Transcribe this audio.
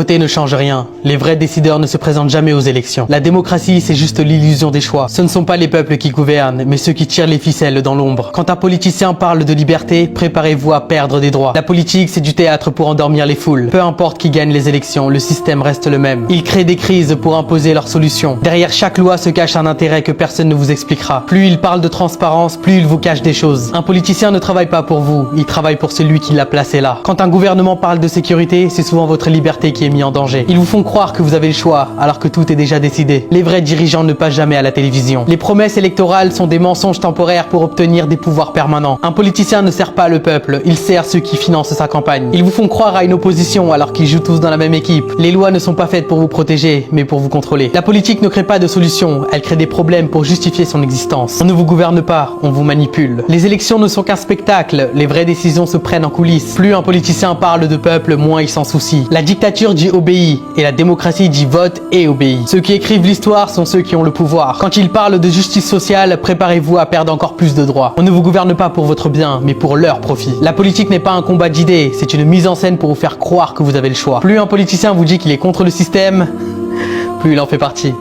Voter ne change rien. Les vrais décideurs ne se présentent jamais aux élections. La démocratie, c'est juste l'illusion des choix. Ce ne sont pas les peuples qui gouvernent, mais ceux qui tirent les ficelles dans l'ombre. Quand un politicien parle de liberté, préparez-vous à perdre des droits. La politique, c'est du théâtre pour endormir les foules. Peu importe qui gagne les élections, le système reste le même. Ils créent des crises pour imposer leurs solutions. Derrière chaque loi se cache un intérêt que personne ne vous expliquera. Plus il parle de transparence, plus il vous cache des choses. Un politicien ne travaille pas pour vous, il travaille pour celui qui l'a placé là. Quand un gouvernement parle de sécurité, c'est souvent votre liberté qui est mise en danger. Ils vous font croire que vous avez le choix, alors que tout est déjà décidé. Les vrais dirigeants ne passent jamais à la télévision. Les promesses électorales sont des mensonges temporaires pour obtenir des pouvoirs permanents. Un politicien ne sert pas le peuple, il sert ceux qui financent sa campagne. Ils vous font croire à une opposition alors qu'ils jouent tous dans la même équipe. Les lois ne sont pas faites pour vous protéger, mais pour vous contrôler. La politique ne crée pas de solutions, elle crée des problèmes pour justifier son existence. On ne vous gouverne pas, on vous manipule. Les élections ne sont qu'un spectacle, les vraies décisions se prennent en coulisses. Plus un politicien parle de peuple, moins il s'en soucie. La dictature dit obéis, et la démocratie dit vote et obéis. Ceux qui écrivent l'histoire sont ceux qui ont le pouvoir. Quand ils parlent de justice sociale, préparez-vous à perdre encore plus de droits. On ne vous gouverne pas pour votre bien, mais pour leur profit. La politique n'est pas un combat d'idées, c'est une mise en scène pour vous faire croire que vous avez le choix. Plus un politicien vous dit qu'il est contre le système, plus il en fait partie.